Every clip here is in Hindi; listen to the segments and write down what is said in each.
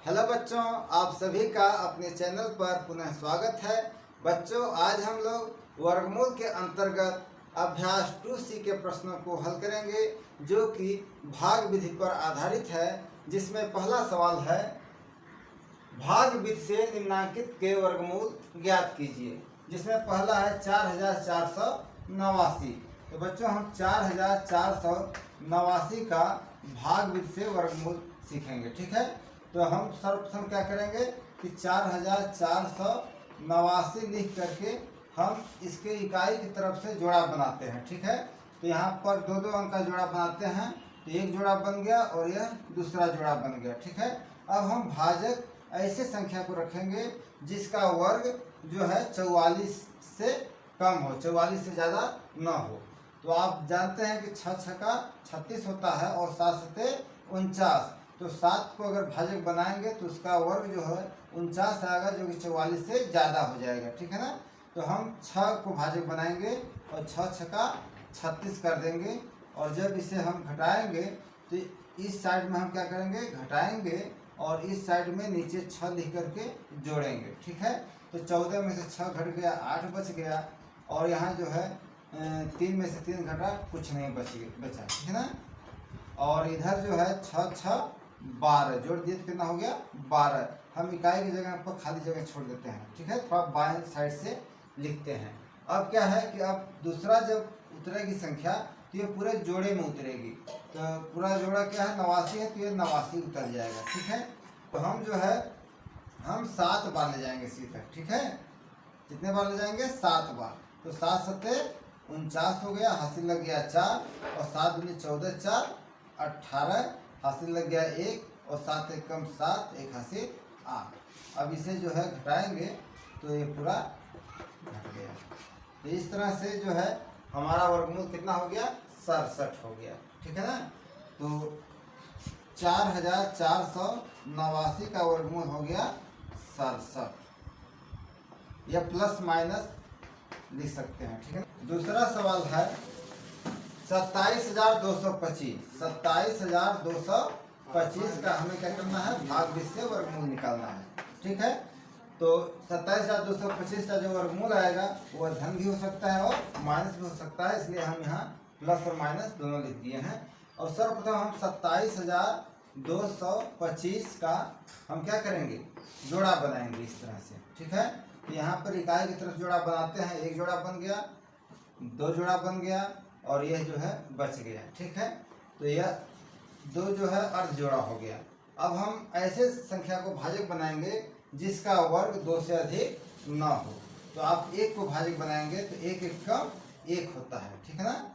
हेलो बच्चों, आप सभी का अपने चैनल पर पुनः स्वागत है। बच्चों, आज हम लोग वर्गमूल के अंतर्गत अभ्यास 2C के प्रश्नों को हल करेंगे, जो कि भाग विधि पर आधारित है। जिसमें पहला सवाल है, भाग विधि से निम्नांकित के वर्गमूल ज्ञात कीजिए। जिसमें पहला है 4489। तो बच्चों, हम 4489 का भाग विधि से वर्गमूल सीखेंगे। ठीक है, तो हम सर्वप्रथम क्या करेंगे कि 4489 लिख करके हम इसके इकाई की तरफ से जोड़ा बनाते हैं। ठीक है, तो यहाँ पर दो दो अंक का जोड़ा बनाते हैं। तो एक जोड़ा बन गया और यह दूसरा जोड़ा बन गया। ठीक है, अब हम भाजक ऐसे संख्या को रखेंगे जिसका वर्ग जो है 44 से कम हो, 44 से ज़्यादा न हो। तो आप जानते हैं कि 6 छक्का 36 होता है और 7 सत्ते 49। तो 7 को अगर भाजक बनाएंगे तो उसका वर्ग जो है 49 आएगा, जो कि 44 से ज़्यादा हो जाएगा। ठीक है ना। तो हम 6 को भाजक बनाएंगे और 6 छक्का 36 कर देंगे। और जब इसे हम घटाएंगे तो इस साइड में हम क्या करेंगे, घटाएंगे और इस साइड में नीचे 6 लिख करके जोड़ेंगे। ठीक है, तो 14 में से 6 घट गया, 8 बच गया। और यहाँ जो है 3 में से 3 घटा, कुछ नहीं बचा। ठीक है ना। और इधर जो है 6 6 12 जोड़ दिए तो कितना हो गया, 12। हम इकाई की जगह पर खाली जगह छोड़ देते हैं। ठीक है, थोड़ा बाएं साइड से लिखते हैं। अब क्या है कि अब दूसरा जब उतरेगी संख्या तो ये पूरे जोड़े में उतरेगी। तो पूरा जोड़ा क्या है, 89 है, तो ये 89 उतर जाएगा। ठीक है, तो हम जो है हम 7 बार ले जाएंगे इसी तक। ठीक है, कितने बार ले जाएंगे, 7 बार। तो 7 सत्ते 49 हो गया, हासिल लग गया 4 और 7 दूनी 14, 4 18, हासिल लग गया 1 और 7 एक कम 7, एक हासिल 8। अब इसे जो है घटाएंगे तो ये पूरा घट गया। तो इस तरह से जो है हमारा वर्गमूल कितना हो गया, 67 हो गया। ठीक है ना। तो 4489 का वर्गमूल हो गया 67। या प्लस माइनस लिख सकते हैं। ठीक है। दूसरा सवाल है 27,225। 27,225 का हमें क्या करना है, भाग विधि से वर्गमूल निकालना है। ठीक है, तो 27,225 का जो वर्गमूल आएगा वो धन भी हो सकता है और माइनस भी हो सकता है, इसलिए हम यहाँ प्लस और माइनस दोनों लिख दिए हैं। और सर्वप्रथम हम 27,225 का हम क्या करेंगे, जोड़ा बनाएंगे इस तरह से। ठीक है, तो यहाँ पर इकाई की तरफ जोड़ा बनाते हैं। एक जोड़ा बन गया, 2 जोड़ा बन गया और यह जो है बच गया। ठीक है, तो यह 2 जो है अर्ध जोड़ा हो गया। अब हम ऐसे संख्या को भाजक बनाएंगे जिसका वर्ग 2 से अधिक न हो। तो आप 1 को भाजक बनाएंगे तो 1 1 का 1 होता है। ठीक है ना।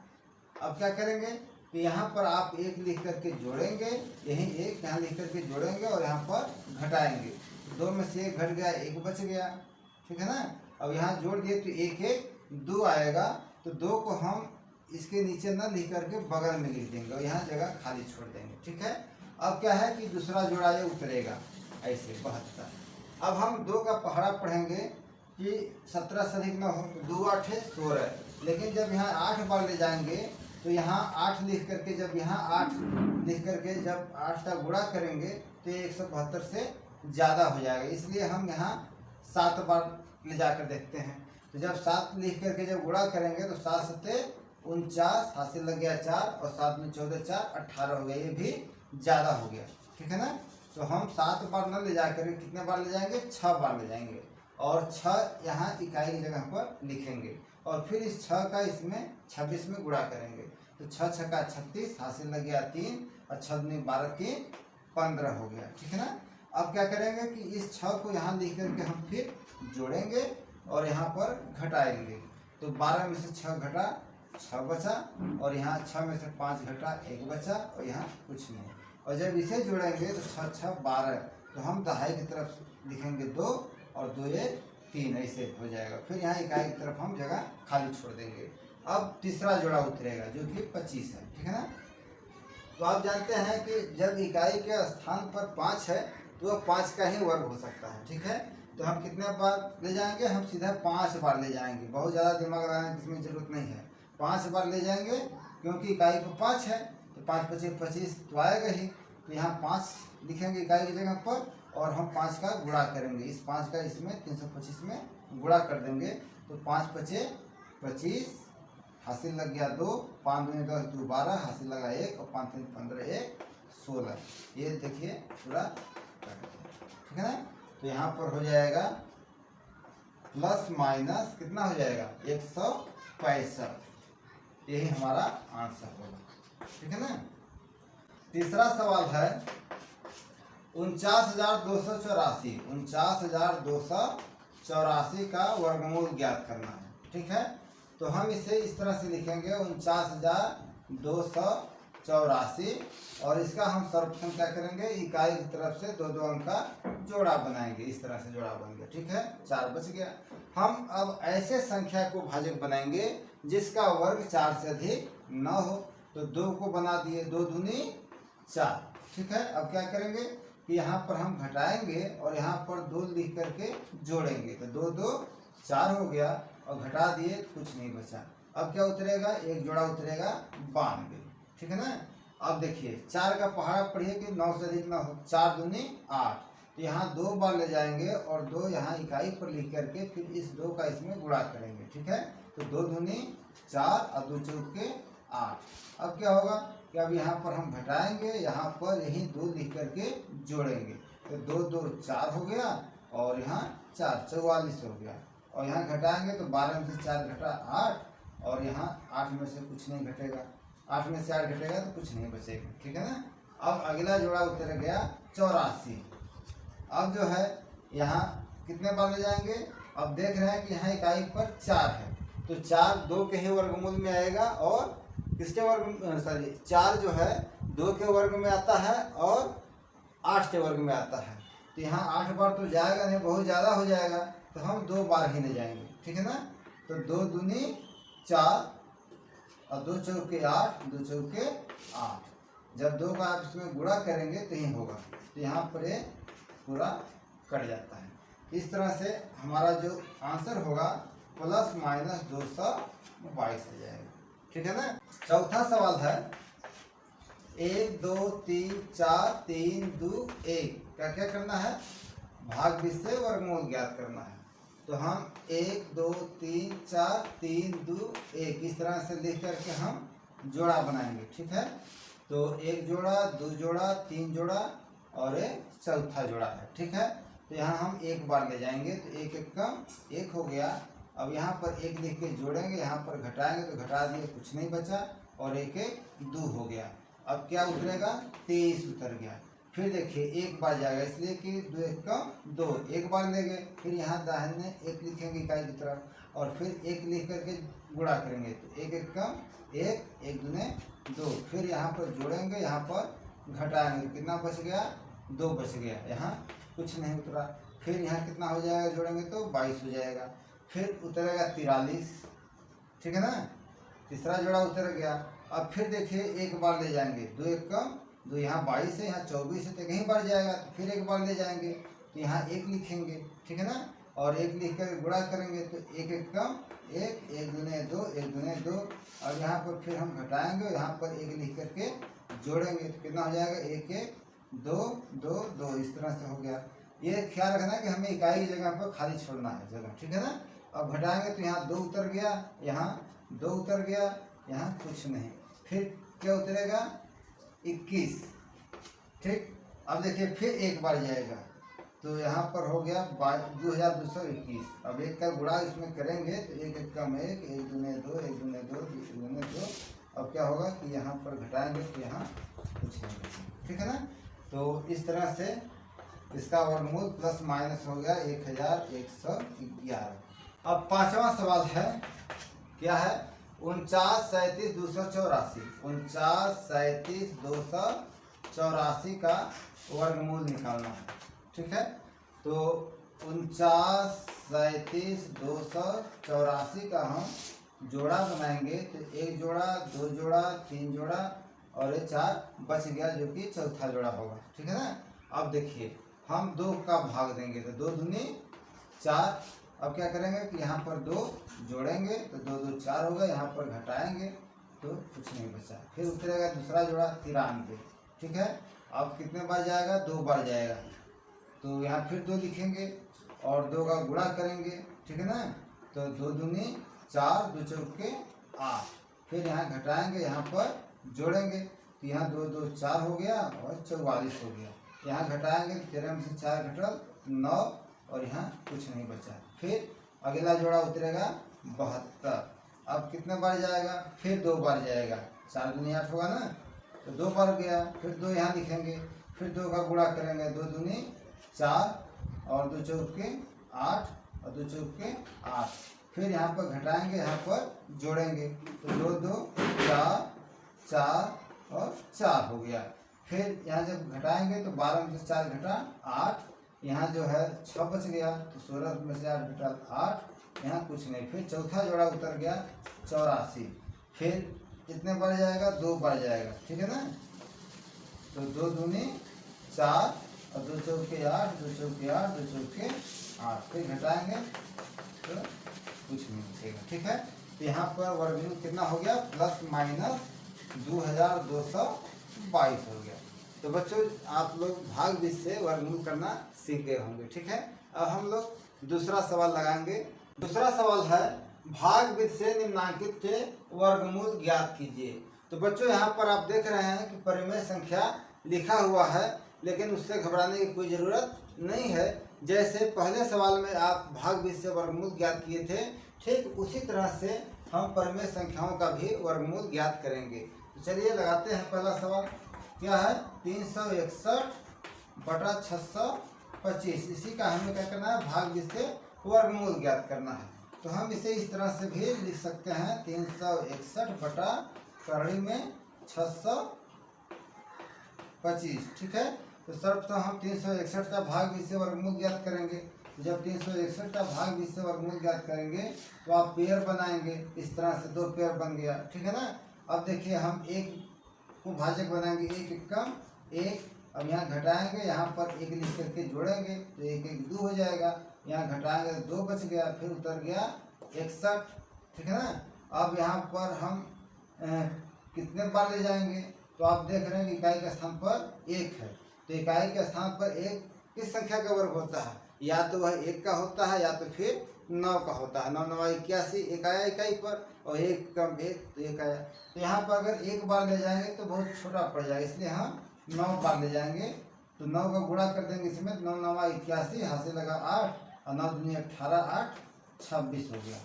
अब क्या करेंगे कि यहाँ पर आप 1 लिख करके जोड़ेंगे, यही 1 यहाँ लिख करके जोड़ेंगे और यहाँ पर घटाएंगे। 2 में से 1 घट गया, 1 बच गया। ठीक है ना। अब यहाँ जोड़ दिए तो 1 1 2 आएगा। तो 2 को हम इसके नीचे न लिख करके बगल में लिख देंगे और यहाँ जगह खाली छोड़ देंगे। ठीक है, अब क्या है कि दूसरा जोड़ा ये उतरेगा ऐसे 72। अब हम 2 का पहाड़ा पढ़ेंगे कि 17 से अधिक न हो, 2 8 16। लेकिन जब यहाँ 8 बार ले जाएंगे तो यहाँ 8 लिख करके, जब यहाँ 8 लिख करके जब 8 का गुणा करेंगे तो ये 172 से ज़्यादा हो जाएगा। इसलिए हम यहाँ 7 बार ले जाकर देखते हैं। तो जब 7 लिख करके जब गुणा करेंगे तो 7 सत्ते 49, हासिल लग गया 4 और 7 में 14, 4 18 हो गया, ये भी ज़्यादा हो गया। ठीक है ना। तो हम 7 बार न ले जाकर कितने बार ले जाएंगे, 6 बार ले जाएंगे और 6 यहाँ इकाई की जगह पर लिखेंगे और फिर इस 6 का इसमें 26 में गुणा करेंगे। तो 6 छक्का 36, हासिल लग गया 3 और 6 दूनी 12, 3 15 हो गया। ठीक है ना। अब क्या करेंगे कि इस 6 को यहाँ लिख करके हम फिर जोड़ेंगे और यहाँ पर घटाएंगे। तो 12 में से 6 घटा, 6 बचा और यहाँ 6 में से 5 घटा, 1 बचा और यहाँ कुछ नहीं। और जब इसे जोड़ेंगे तो 6 6 12। तो हम दहाई की तरफ लिखेंगे 2 और 2 1 3, ऐसे हो जाएगा। फिर यहाँ इकाई की तरफ हम जगह खाली छोड़ देंगे। अब तीसरा जोड़ा उतरेगा जो कि 25 है। ठीक है ना। तो आप जानते हैं कि जब इकाई के स्थान पर 5 है तो वह 5 का ही वर्ग हो सकता है। ठीक है, तो हम कितने बार ले जाएंगे, हम सीधा 5 बार ले जाएंगे। बहुत ज़्यादा दिमाग लगाने की इसमें जरूरत नहीं है, 5 बार ले जाएंगे क्योंकि इकाई पर 5 है। तो 5 25 25 तो आएगा ही। तो यहाँ 5 लिखेंगे इकाई की जगह पर और हम 5 का गुणा करेंगे, इस 5 का इसमें 325 में गुणा कर देंगे तो 5 पचे 25, हासिल लग गया 2, 5 दूनी 10, 2 12, हासिल लगा 1 और 5 3 15, 1 16। ये देखिए पूरा ठीक है ना। तो यहाँ पर हो जाएगा प्लस माइनस कितना हो जाएगा 165, यही हमारा आंसर होगा, ठीक है ना। तीसरा सवाल है 49,284, 49,284 का वर्गमूल ज्ञात करना है, ठीक है। तो हम इसे इस तरह से लिखेंगे 49,284 और इसका हम सर्वप्रथम क्या करेंगे, इकाई की तरफ से दो अंक का जोड़ा बनाएंगे, इस तरह से जोड़ा बन गया, ठीक है, 4 बच गया। हम अब ऐसे संख्या को भाजक बनाएंगे जिसका वर्ग 4 से अधिक न हो, तो 2 को बना दिए, 2 दूनी 4, ठीक है। अब क्या करेंगे कि यहाँ पर हम घटाएंगे और यहाँ पर 2 लिख करके जोड़ेंगे, तो 2 2 4 हो गया और घटा दिए, कुछ नहीं बचा। अब क्या उतरेगा, एक जोड़ा उतरेगा 92, ठीक है ना। अब देखिए 4 का पहाड़ा पढ़िए कि 9 से अधिक ना हो, 4 दूनी 8, तो यहाँ 2 बार ले जाएंगे और 2 यहाँ इकाई पर लिख करके फिर इस 2 का इसमें गुणा करेंगे, ठीक है। तो 2 दूनी 4 और 2 चौके 8। अब क्या होगा कि अब यहाँ पर हम घटाएंगे, यहाँ पर यही 2 लिख करके जोड़ेंगे, तो 2 2 4 हो गया और यहाँ 4 44 हो गया, और यहाँ घटाएंगे तो 12 में से 4 घटा 8 और यहाँ 8 में से कुछ नहीं घटेगा, 8 में से 8 घटेगा तो कुछ नहीं बचेगा, ठीक है ना। अब अगला जोड़ा उतर गया 84। अब जो है यहाँ कितने बार ले जाएंगे, अब देख रहे हैं कि यहाँ इकाई पर 4 है, तो 4 2 के ही वर्गमूल में आएगा और किसके वर्ग, सॉरी 4 जो है 2 के वर्ग में आता है और 8 के वर्ग में आता है, तो यहाँ 8 बार तो जाएगा नहीं, बहुत ज़्यादा हो जाएगा, तो हम 2 बार ही ले जाएंगे, ठीक है ना। तो 2 दूनी 4 और 2 चौके 8, 2 चौके 8, जब 2 का आप इसमें गुणा करेंगे तो ये होगा, तो यहाँ पर ये पूरा कट जाता है। इस तरह से हमारा जो आंसर होगा प्लस माइनस 222 हो जाएगा, ठीक है ना। चौथा सवाल है 1 2 3 4 3 2 1, क्या क्या करना है, भाग 20 से वर्गमूल ज्ञात करना है। तो हम 1 2 3 4 3 2 1 इस तरह से लिख करके हम जोड़ा बनाएंगे, ठीक है। तो 1 जोड़ा 2 जोड़ा 3 जोड़ा और एक चौथा जोड़ा है, ठीक है। तो यहाँ हम 1 बार ले जाएंगे, तो 1 1 कम 1 हो गया। अब यहाँ पर 1 लिख के जोड़ेंगे, यहाँ पर घटाएंगे तो घटा दिए, कुछ नहीं बचा और 1 1 2 हो गया। अब क्या उतरेगा 23 उतर गया। फिर देखिए 1 बार जाएगा, इसलिए कि 2 1 कम 2, 1 बार लेंगे, फिर यहाँ दाहिने 1 लिखेंगे इकाई की तरफ और फिर 1 लिख करके गुणा करेंगे, तो 1 1 कम 1, 1 दूने 2, फिर यहाँ पर जोड़ेंगे, यहाँ पर घटाएंगे, कितना बच गया 2 बच गया, यहाँ कुछ नहीं उतरा। फिर यहाँ कितना हो जाएगा, जोड़ेंगे तो 22 हो जाएगा, फिर उतरेगा 43, ठीक है ना। तीसरा जोड़ा उतर गया। अब फिर देखिए 1 बार ले जाएंगे, 2 1 कम 2, यहाँ 22 है, यहाँ 24 है, तो कहीं बार जाएगा, तो फिर 1 बार ले जाएंगे, तो यहाँ 1 लिखेंगे, ठीक है ना, और 1 लिख कर गुणा करेंगे, तो 1 1 कम 1, 1 दूने 2, 1 दूने 2, और यहाँ पर फिर हम घटाएंगे, यहाँ पर 1 लिख करके जोड़ेंगे, तो कितना हो जाएगा 1 1 2 2 2, इस तरह से हो गया। ये ख्याल रखना कि हमें इकाई की जगह पर खाली छोड़ना है जगह, ठीक है ना। अब घटाएंगे तो यहाँ 2 उतर गया, यहाँ 2 उतर गया, यहाँ कुछ नहीं, फिर क्या उतरेगा 21, ठीक। अब देखिए फिर 1 बार जाएगा, तो यहाँ पर हो गया 2221। अब 1 का गुणा इसमें करेंगे तो 1 1 कम 1, 1 दूने 2, 1 दूने 2, 1 दूने 2। अब क्या होगा कि यहाँ पर घटाएंगे तो यहाँ कुछ नहीं बचेगा, ठीक है ना। तो इस तरह से इसका वर्गमूल प्लस माइनस हो गया 1111। अब पांचवा सवाल है, क्या है 49 37 284, 49 37 284 का वर्गमूल निकालना है, ठीक है। तो 49 37 284 का हम जोड़ा बनाएंगे, तो 1 जोड़ा 2 जोड़ा 3 जोड़ा और ये 4 बच गया, जो कि चौथा जोड़ा होगा, ठीक है ना। अब देखिए हम 2 का भाग देंगे, तो 2 दूनी 4। अब क्या करेंगे कि यहाँ पर 2 जोड़ेंगे, तो 2 2 4 होगा, यहाँ पर घटाएंगे तो कुछ नहीं बचा, फिर उतरेगा दूसरा जोड़ा 93, ठीक है। अब कितने बार जाएगा, 2 बार जाएगा, तो यहाँ फिर 2 लिखेंगे और 2 का गुणा करेंगे, ठीक है ना। तो 2 दूनी 4, 2 चौके 8। फिर यहाँ घटाएंगे, यहाँ पर जोड़ेंगे, तो यहाँ 2 2 4 हो गया और 44 हो गया। यहाँ घटाएंगे, 13 में से 4 घटल 9 और यहाँ कुछ नहीं बचा। फिर अगला जोड़ा उतरेगा 72। अब कितने बार जाएगा, फिर 2 बार जाएगा, 4 दूनी 8 होगा ना, तो 2 बार गया। फिर 2 यहाँ लिखेंगे, फिर 2 का गुणा करेंगे, 2 दूनी 4 और 2 चौके 8 और 2 चौके 8। फिर यहाँ पर घटाएंगे, यहाँ पर जोड़ेंगे, तो 2 2 4 4 और 4 हो गया। फिर यहाँ जब घटाएंगे तो 12 में से 4 घटा 8, यहाँ जो है 6 बच गया, तो 16 में से 8 घटा 8, यहाँ कुछ नहीं। फिर चौथा जोड़ा उतर गया 84। फिर कितने बार जाएगा, 2 बार जाएगा, ठीक है ना। तो 2 दूनी 4 और 2 चौके 8, 2 चौके 8, 2 चौके 8। फिर घटाएंगे तो कुछ नहीं बचेगा, ठीक है। तो यहाँ पर वर्गमूल कितना हो गया, प्लस माइनस 2222 हो गया। तो बच्चों आप लोग भाग 20 से वर्गमूल करना सीख गए होंगे, ठीक है। अब हम लोग दूसरा सवाल लगाएंगे। दूसरा सवाल है भाग 20 से निम्नांकित के वर्गमूल ज्ञात कीजिए। तो बच्चों यहाँ पर आप देख रहे हैं कि परिमेय संख्या लिखा हुआ है, लेकिन उससे घबराने की कोई ज़रूरत नहीं है। जैसे पहले सवाल में आप भाग 20 से वर्गमूल ज्ञात किए थे, ठीक उसी तरह से हम परिमेय संख्याओं का भी वर्गमूल ज्ञात करेंगे। तो चलिए लगाते हैं पहला सवाल। क्या है, 361 बटा 625। इसी का हमें क्या करना है, भाग 20 से वर्गमूल ज्ञात करना है। तो हम इसे इस तरह से भी लिख सकते हैं, 361 बटा करड़ी में 625, ठीक है। तो सर्वप्रथम हम 361 का भाग 20 से वर्गमूल ज्ञात करेंगे। जब 361 का भाग 20 से वर्गमूल ज्ञात करेंगे तो आप पेयर बनाएंगे, इस तरह से 2 पेयर बन गया, ठीक है ना। अब देखिए हम एक को भाजक बनाएंगे, 1 एकम 1। अब यहाँ घटाएंगे, यहाँ पर 1 लिख करके जोड़ेंगे तो 1 1 2 हो जाएगा। यहाँ घटाएंगे तो 2 बच गया, फिर उतर गया 61, ठीक है ना। अब यहाँ पर हम कितने बार ले जाएंगे, तो आप देख रहे हैं कि इकाई के स्थान पर 1 है, तो इकाई के स्थान पर 1 किस संख्या का वर्ग होता है, या तो वह 1 का होता है या तो फिर 9 का होता है। 9 9 81, 1 आया इकाई पर, और 1 कम 1 तो 1 आया। तो यहाँ पर अगर 1 बार ले जाएंगे तो बहुत छोटा पड़ जाएगा, इसलिए हम 9 बार ले जाएंगे। तो 9 का गुणा कर देंगे इसमें, 9 9 81, हाथ से लगा 8 और 9 दूनी 18, 8 26 हो गया।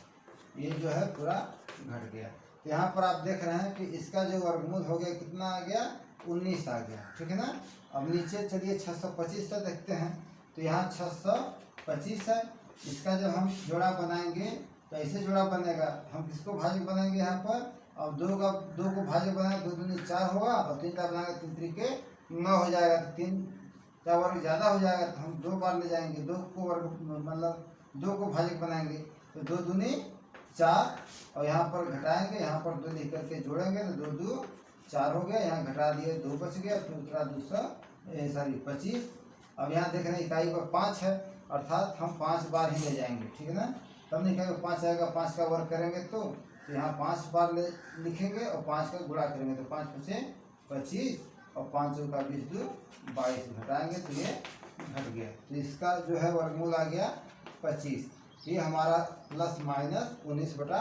ये जो है पूरा घट गया। तो यहाँ पर आप देख रहे हैं कि इसका जो वर्गमूल हो गया, कितना आ गया, 19 आ गया, ठीक है ना। अब नीचे चलिए 625 का देखते हैं। तो यहाँ 625 है, इसका जब हम जोड़ा बनाएंगे तो ऐसे जोड़ा बनेगा। हम किसको भाजक बनाएंगे यहाँ पर, अब 2 को भाजक बनाएंगे, 2 दूनी 4 होगा और 3 का बनाएंगे, 3 त्रिके 9 हो जाएगा। तो 3 का वर्ग ज़्यादा हो जाएगा, तो हम 2 बार ले जाएंगे, 2 को वर्ग मतलब 2 को भाजक बनाएंगे, तो 2 दूनी 4 और यहाँ पर घटाएंगे, यहाँ पर 2 लिख करके जोड़ेंगे तो 2 2 4 हो गया। यहाँ घटा दिए, 2 बच गया, फिर उतरा 25। अब यहाँ देख रहे हैं इकाई पर 5 है, अर्थात हम 5 बार ही ले जाएंगे, ठीक है ना। तब नहीं कहेंगे 5 आएगा, 5 का वर्ग करेंगे तो यहाँ 5 बार ले लिखेंगे और 5 का गुणा करेंगे, तो 5 5 25 और 5 का 20 2 22 घटाएंगे तो ये घट गया। तो इसका जो है वर्गमूल आ गया 25। ये हमारा प्लस माइनस 19 बटा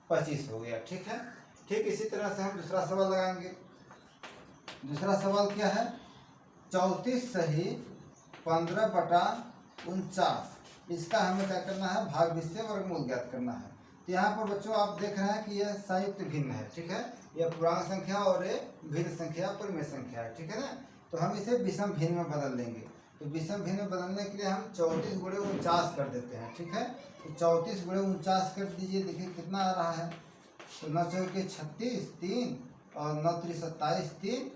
25 हो गया, ठीक है। ठीक इसी तरह से हम दूसरा सवाल लगाएंगे। दूसरा सवाल क्या है, 34 सही 15 बटा 49। इसका हमें क्या करना है, भाग 20 से वर्गमूल ज्ञात करना है। तो यहाँ पर बच्चों आप देख रहे हैं कि यह संयुक्त भिन्न है, ठीक है। यह पूर्णांक संख्या और ये भिन्न संख्या परिमेय संख्या है, ठीक है ना। तो हम इसे विषम भिन्न में बदल देंगे। तो विषम भिन्न में बदलने के लिए हम 34 गुणे 49 कर देते हैं, ठीक है। तो 34 गुणे 49 कर दीजिए, देखिए कितना आ रहा है। तो 9 चौके 36 3 और 9 3 27 3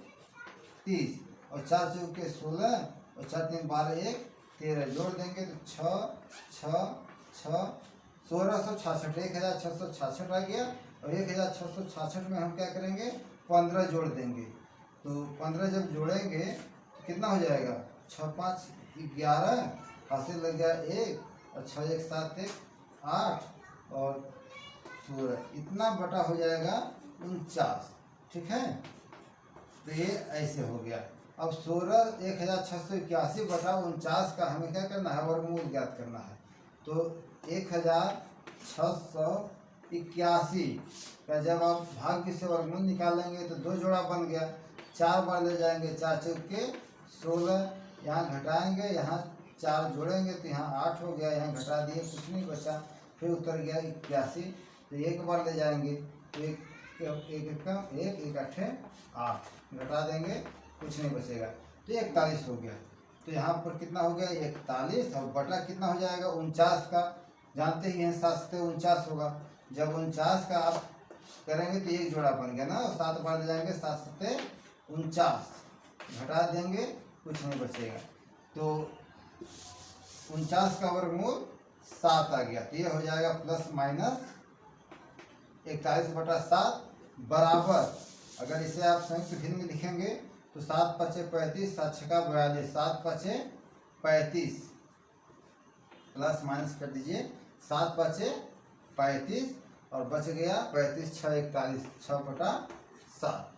30 और 4 चौके 16 और 4 3 12 1 13 जोड़ देंगे तो 6 6 6 1666 1666 आ गया। और 1666 में हम क्या करेंगे, 15 जोड़ देंगे। तो 15 जब जोड़ेंगे तो कितना हो जाएगा, 6 5 11 हासिल लग गया 1 और 6 1 7 1 8 और 16, इतना बटा हो जाएगा 49, ठीक है। तो ये ऐसे हो गया। अब 16,1681/49 का हमें क्या करना है, वर्गमूल ज्ञात करना है। तो 1681 का जब आप भाग्य से वर्गमूल निकालेंगे तो 2 जोड़ा बन गया, 4 बार ले जाएंगे, 4 चौके 16, यहाँ घटाएंगे, यहाँ 4 जोड़ेंगे तो यहाँ 8 हो गया, यहाँ घटा दिए कुछ नहीं बचा, फिर उतर गया 81। तो एक बार ले जाएंगे तो एक कम एक अट्ठे 8, घटा देंगे कुछ नहीं बचेगा, तो 41 हो गया। तो यहाँ पर कितना हो गया, 41, और बटा कितना हो जाएगा 49 का, जानते ही हैं 7 से 49 होगा। जब 49 का आप करेंगे तो एक जोड़ा बन गया ना, और 7 बार ले जाएंगे, 7 से 49, घटा देंगे कुछ नहीं बचेगा, तो 49 का वर्गमूल 7 आ गया। तो ये हो जाएगा प्लस माइनस 41/7 बराबर, अगर इसे आप संयुक्त भिन्न में लिखेंगे तो 7 × 5 = 35, 7 × 6 = 42, 7 × 5 = 35, प्लस माइनस कर दीजिए, 7 × 5 = 35 और बच गया 35, 6 = 41, 6/7।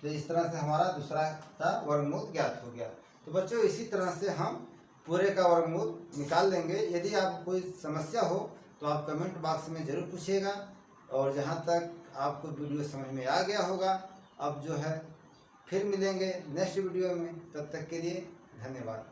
तो इस तरह से हमारा दूसरा का वर्गमूल ज्ञात हो गया। तो बच्चों इसी तरह से हम पूरे का वर्गमूल निकाल लेंगे। यदि आपको कोई समस्या हो तो आप कमेंट बॉक्स में ज़रूर पूछिएगा, और जहाँ तक आपको वीडियो समझ में आ गया होगा, अब जो है फिर मिलेंगे नेक्स्ट वीडियो में, तब तक के लिए धन्यवाद।